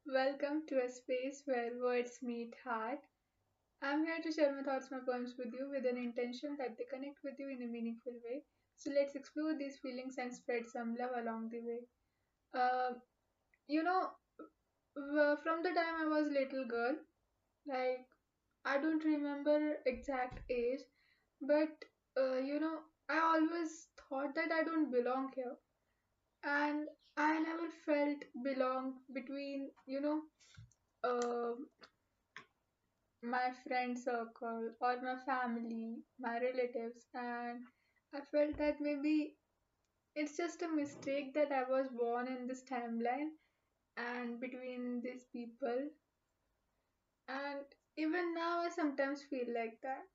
Welcome to a space where words meet heart. I'm here to share my thoughts, my poems with you with an intention that they connect with you in a meaningful way. So let's explore these feelings and spread some love along the way. Uh, you know, from the time I was little girl, like I don't remember exact age, but I always thought that I don't belong here, and I never felt belong between uh, my friend circle or my family, my relatives, and I felt that maybe it's just a mistake that I was born in this timeline and between these people. And even now, I sometimes feel like that.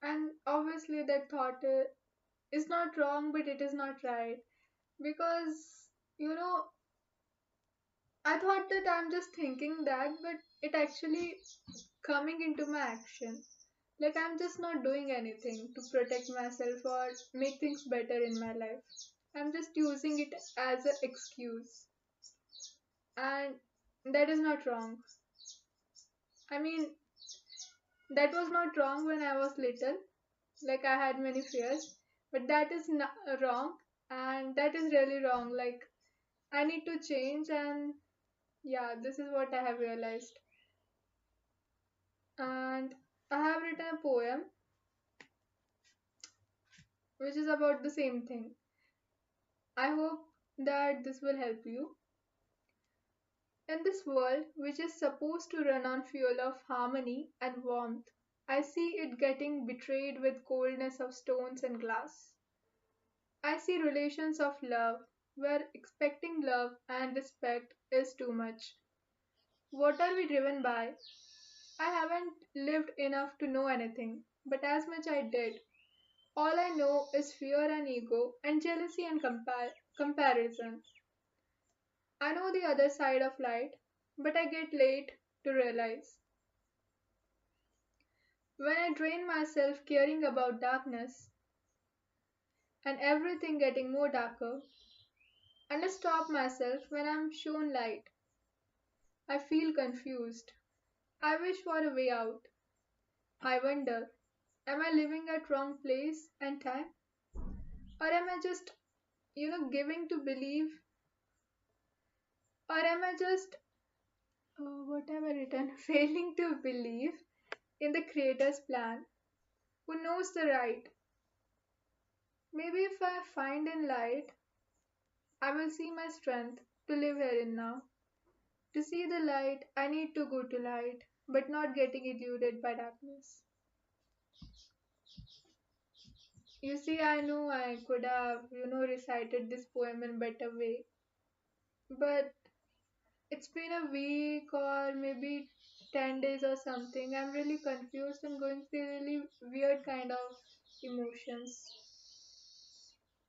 And obviously, that thought is not wrong, but it is not right because you know I thought that I'm just thinking that, but it actually coming into my action. Like I'm just not doing anything to protect myself or make things better in my life. I'm just using it as an excuse. And that is not wrong. I mean, that was not wrong when I was little. Like I had many fears. But that is not wrong. And that is really wrong. Like I need to change. And yeah, this is what I have realized. And I have written a poem which is about the same thing. I hope that this will help you. In this world, which is supposed to run on fuel of harmony and warmth, I see it getting betrayed with coldness of stones and glass. I see relations of love where expecting love and respect is too much. What are we driven by? I haven't lived enough to know anything, but as much I did. All I know is fear and ego and jealousy and comparison. I know the other side of light, but I get late to realize. When I drain myself caring about darkness and everything getting more darker, and I stop myself when I'm shown light, I feel confused. I wish for a way out. I wonder, am I living at wrong place and time? Or am I just, giving to believe? Or am I just, what have I written? Failing to believe in the Creator's plan, who knows the right. Maybe if I find in light, I will see my strength to live here and now. To see the light, I need to go to light, but not getting eluded by darkness. You see, I know I could have, recited this poem in better way, but it's been a week or maybe 10 days or something. I'm really confused and going through really weird kind of emotions.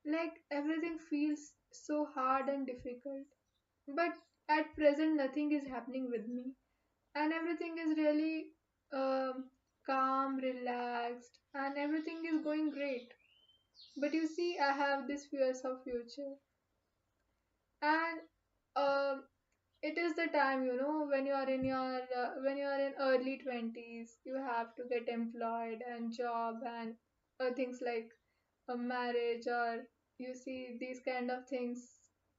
Like everything feels so hard and difficult. But at present, nothing is happening with me, and everything is really calm, relaxed, and everything is going great. But you see, I have these fears of future, and um, it is the time when you are in your when you are in early 20s, you have to get employed and job and things like a marriage, or you see these kind of things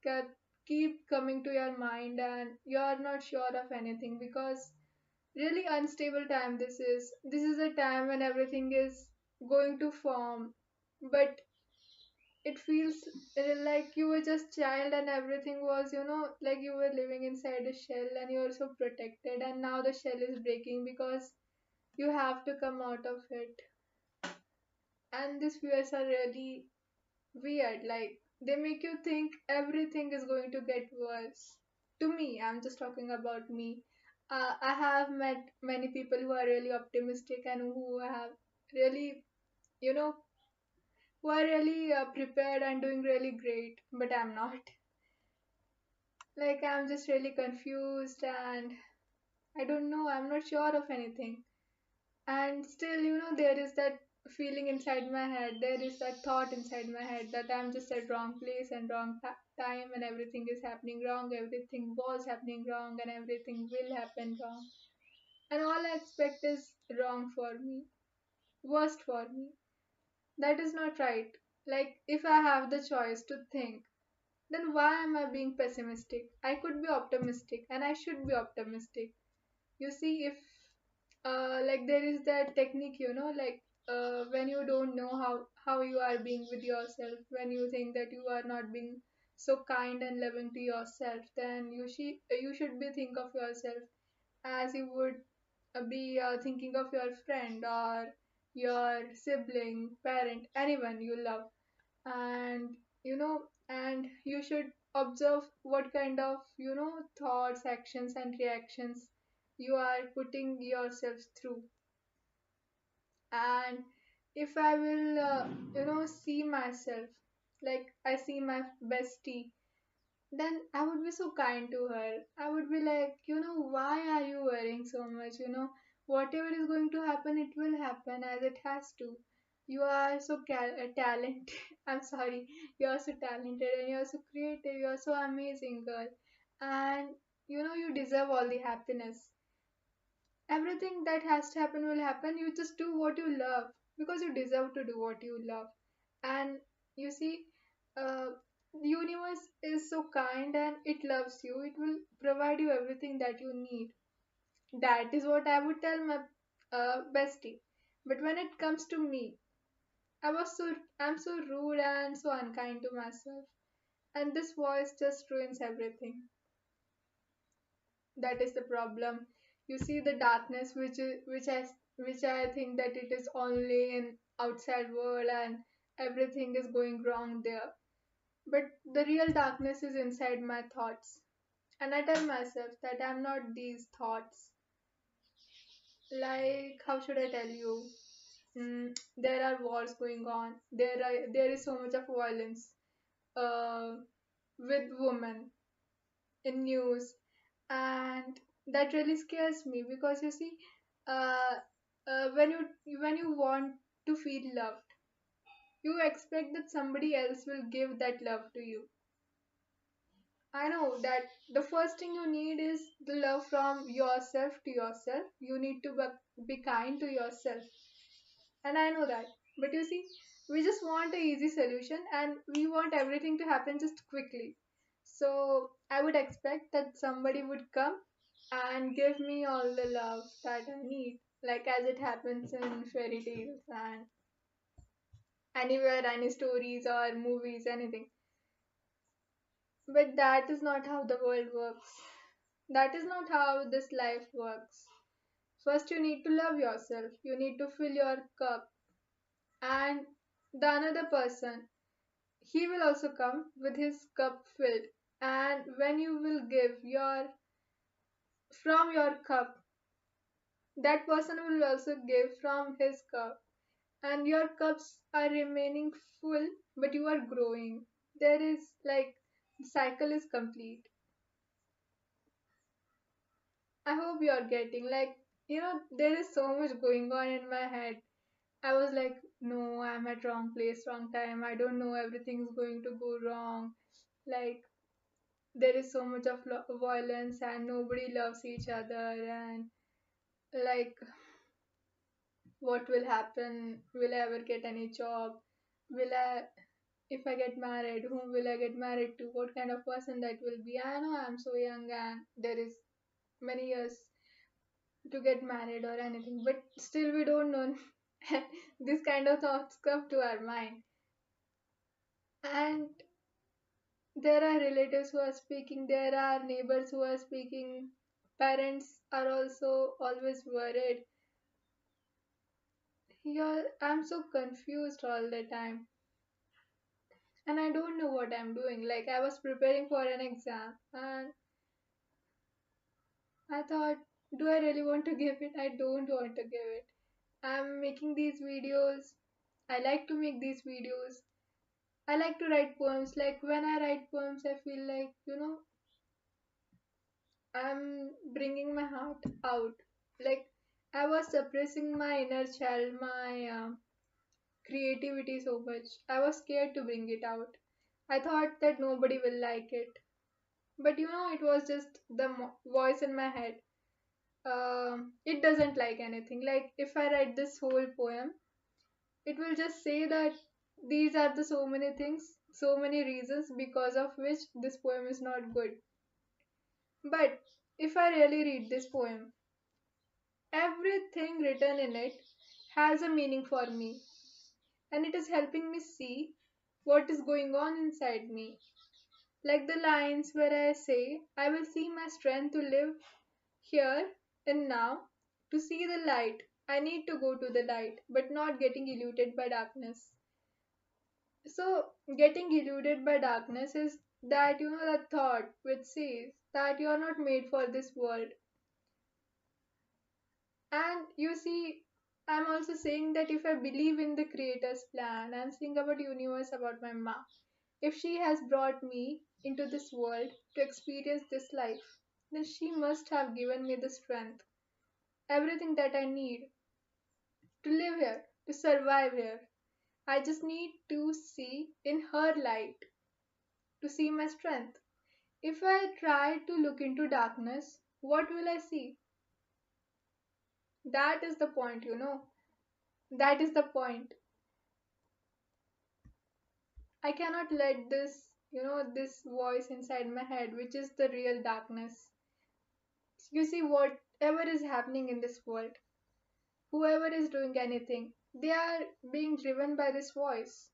that keep coming to your mind and you are not sure of anything because really unstable time this is a time when everything is going to form, but it feels like you were just child and everything was like you were living inside a shell and you were so protected, and now the shell is breaking because you have to come out of it. And these fears are really weird. Like they make you think everything is going to get worse. To me, I'm just talking about me. I have met many people who are really optimistic and who have really, you know, who are really prepared and doing really great, but I'm not. Like I'm just really confused and I don't know, I'm not sure of anything. And still, there is that feeling inside my head, there is that thought inside my head that I'm just at wrong place and wrong time, and everything is happening wrong, everything was happening wrong, and everything will happen wrong. And all I expect is wrong for me, worst for me. That is not right. Like, if I have the choice to think, then why am I being pessimistic? I could be optimistic, and I should be optimistic. You see, if like there is that technique, like when you don't know how you are being with yourself, when you think that you are not being so kind and loving to yourself, then you should be think of yourself as you would be thinking of your friend or your sibling, parent, anyone you love. And and you should observe what kind of thoughts, actions, and reactions you are putting yourself through. And if I will see myself, like I see my bestie, then I would be so kind to her. I would be like, why are you worrying so much? Whatever is going to happen, it will happen as it has to. You are so talented. I'm sorry. You are so talented and you are so creative. You are so amazing, girl. And you deserve all the happiness. Everything that has to happen will happen. You just do what you love because you deserve to do what you love. And you see, the universe is so kind and it loves you. It will provide you everything that you need. That is what I would tell my bestie. But when it comes to me, I'm so rude and so unkind to myself. And this voice just ruins everything. That is the problem. You see the darkness which I think that it is only in outside world and everything is going wrong there. But the real darkness is inside my thoughts. And I tell myself that I'm not these thoughts. Like, how should I tell you? There are wars going on. There is so much of violence uh, with women in news, and that really scares me because you see, uh, when you want to feel loved, you expect that somebody else will give that love to you. I know that the first thing you need is the love from yourself to yourself. You need to be kind to yourself. And I know that. But you see, we just want a easy solution and we want everything to happen just quickly. So I would expect that somebody would come and give me all the love that I need, like as it happens in fairy tales and anywhere, any stories or movies, anything. But that is not how the world works. That is not how this life works. First, you need to love yourself. You need to fill your cup. And the another person, he will also come with his cup filled. And when you will give from your cup, that person will also give from his cup. And your cups are remaining full, but you are growing. There is like, the cycle is complete. I hope you are getting, like, there is so much going on in my head. I was like, no, I'm at wrong place, wrong time. I don't know, everything's going to go wrong. Like, there is so much of violence and nobody loves each other. And like, what will happen? Will I ever get any job? Will I, if I get married, whom will I get married to? What kind of person that will be? I know I'm so young and there is many years to get married or anything, but still we don't know. This kind of thoughts come to our mind. And there are relatives who are speaking, there are neighbors who are speaking, parents are also always worried. I'm so confused all the time and I don't know what I'm doing. Like, I was preparing for an exam and I thought, do I really want to give it? I don't want to give it. I'm making these videos. I like to make these videos. I like to write poems. Like, when I write poems, I feel like, I'm bringing my heart out. Like, I was suppressing my inner child, my creativity so much. I was scared to bring it out. I thought that nobody will like it. But it was just the voice in my head. It doesn't like anything. Like, if I write this whole poem, it will just say that these are the so many things, so many reasons because of which this poem is not good. But if I really read this poem, everything written in it has a meaning for me, and it is helping me see what is going on inside me. Like the lines where I say, I will see my strength to live here and now, to see the light. I need to go to the light, but not getting eluded by darkness. So, getting eluded by darkness is that that thought which says that you are not made for this world. And you see, I'm also saying that if I believe in the creator's plan, I'm saying about universe, about my ma. If she has brought me into this world to experience this life, then she must have given me the strength, everything that I need to live here, to survive here. I just need to see in her light, to see my strength. If I try to look into darkness, what will I see? That is the point. That is the point. I cannot let this voice inside my head, which is the real darkness. You see, whatever is happening in this world, whoever is doing anything, they are being driven by this voice.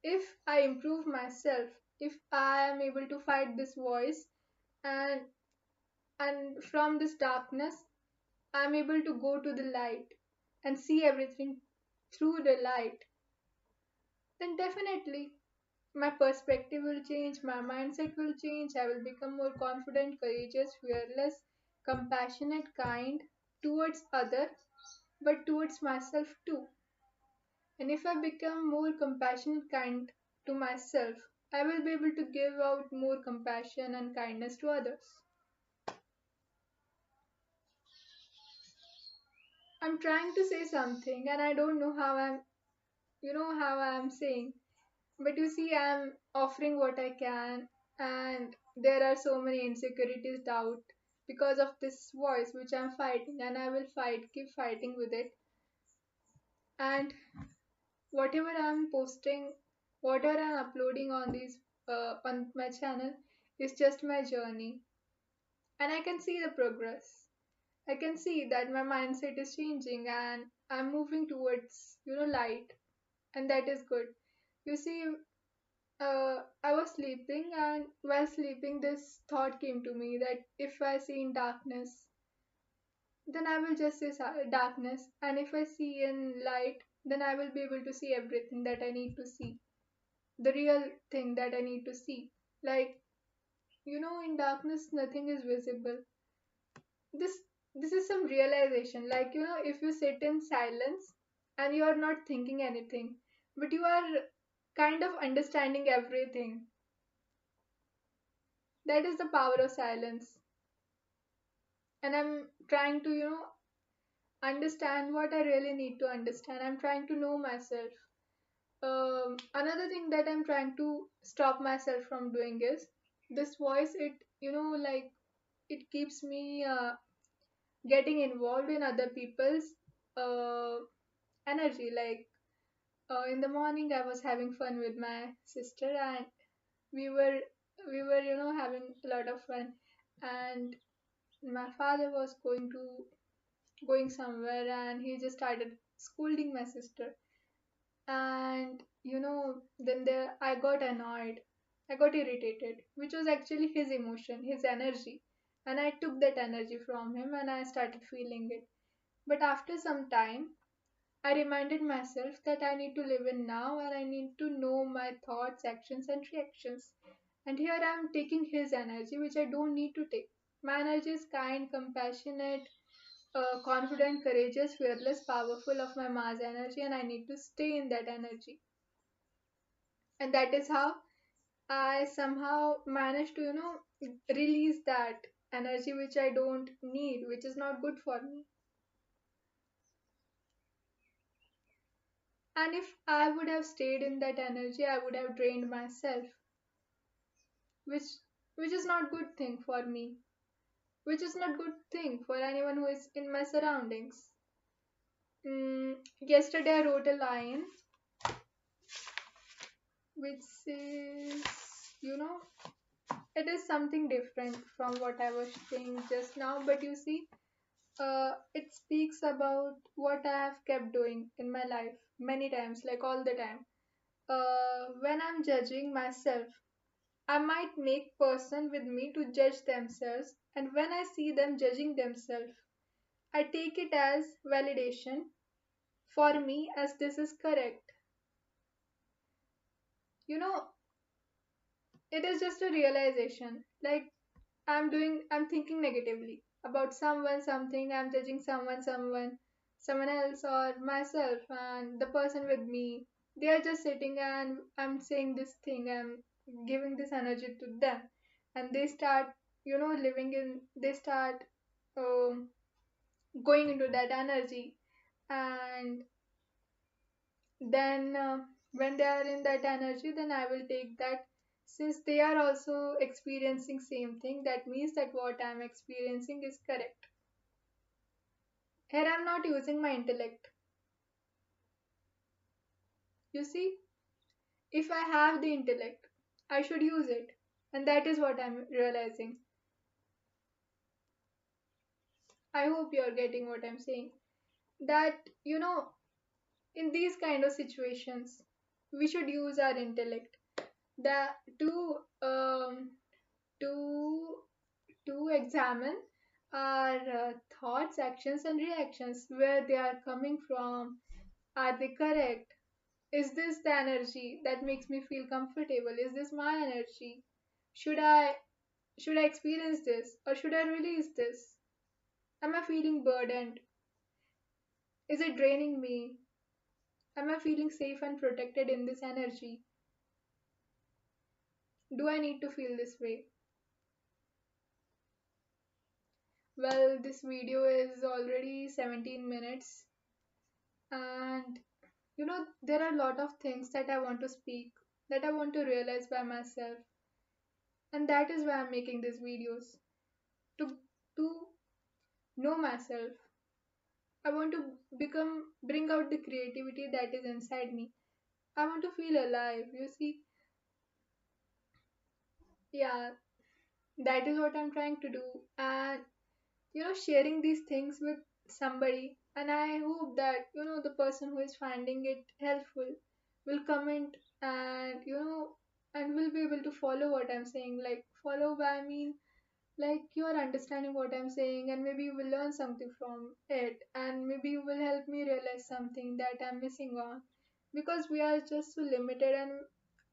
If I improve myself, if I am able to fight this voice, and from this darkness, I am able to go to the light and see everything through the light, then definitely my perspective will change, my mindset will change, I will become more confident, courageous, fearless, compassionate, kind towards other, but towards myself too. And if I become more compassionate, kind to myself, I will be able to give out more compassion and kindness to others. I'm trying to say something and I don't know how I'm saying. But you see, I'm offering what I can, and there are so many insecurities, doubt because of this voice which I'm fighting, and I will fight, keep fighting with it. And whatever I'm posting, whatever I'm uploading on on my channel is just my journey, and I can see the progress. I can see that my mindset is changing, and I'm moving towards light, and that is good. You see, I was sleeping, and while sleeping, this thought came to me that if I see in darkness, then I will just see darkness, and if I see in light, then I will be able to see everything that I need to see, the real thing that I need to see. Like, in darkness, nothing is visible. This this is some realization. Like, if you sit in silence and you are not thinking anything, but you are kind of understanding everything. That is the power of silence. And I'm trying to understand what I really need to understand. I'm trying to know myself. Another thing that I'm trying to stop myself from doing is this voice. It like it keeps me getting involved in other people's uh, energy. Like, in the morning I was having fun with my sister, and we were we were having a lot of fun, and my father was going somewhere, and he just started scolding my sister. And then there I got annoyed, I got irritated, which was actually his emotion, his energy, and I took that energy from him and I started feeling it. But after some time, I reminded myself that I need to live in now, and I need to know my thoughts, actions, and reactions. And here I am taking his energy, which I don't need to take. My energy is kind, compassionate, confident, courageous, fearless, powerful of my mass energy, and I need to stay in that energy. And that is how I somehow managed to, release that energy which I don't need, which is not good for me. And if I would have stayed in that energy, I would have drained myself, which which is not good thing for me, which is not good thing for anyone who is in my surroundings. Yesterday I wrote a line which says, you know, it is something different from what I was saying just now, but you see, it speaks about what I have kept doing in my life many times, like all the time. When I'm judging myself, I might make person with me to judge themselves, and when I see them judging themselves, I take it as validation for me as this is correct. You know, it is just a realization. Like I'm thinking negatively about someone, something, I'm judging someone else or myself and the person with me. They are just sitting and I'm saying this thing, I'm giving this energy to them. And they start, they start um, going into that energy. And then when they are in that energy, then I will take that since they are also experiencing same thing, that means that what I'm experiencing is correct. Here I'm not using my intellect. You see, if I have the intellect, I should use it. And that is what I'm realizing. I hope you're getting what I'm saying. That, in these kind of situations, we should use our intellect. That to to examine our thoughts, actions, and reactions, where they are coming from. Are they correct? Is this the energy that makes me feel comfortable? Is this my energy? Should I should I experience this or should I release this? Am I feeling burdened? Is it draining me? Am I feeling safe and protected in this energy? Do I need to feel this way? Well, this video is already 17 minutes and there are a lot of things that I want to speak, that I want to realize by myself, and that is why I'm making these videos to know myself. I want to bring out the creativity that is inside me. I want to feel alive. You see, yeah, that is what I'm trying to do, and sharing these things with somebody. And I hope that the person who is finding it helpful will comment and and will be able to follow what I'm saying. Like follow by I mean like you are understanding what I'm saying, and maybe you will learn something from it, and maybe you will help me realize something that I'm missing on, because we are just so limited and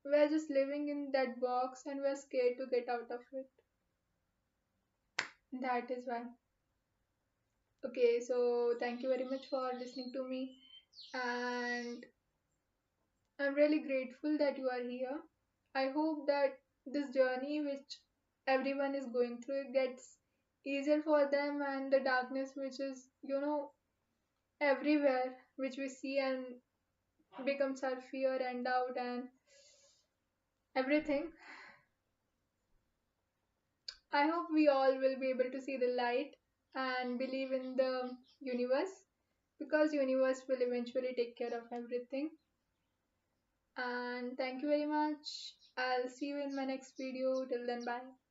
we're just living in that box and we're scared to get out of it. That is why. Okay, so thank you very much for listening to me, and I'm really grateful that you are here. I hope that this journey, which everyone is going through, gets easier for them, and the darkness, which is, everywhere, which we see and becomes our fear and doubt and everything. I hope we all will be able to see the light and believe in the universe, because universe will eventually take care of everything. And thank you very much. I'll see you in my next video. Till then, bye.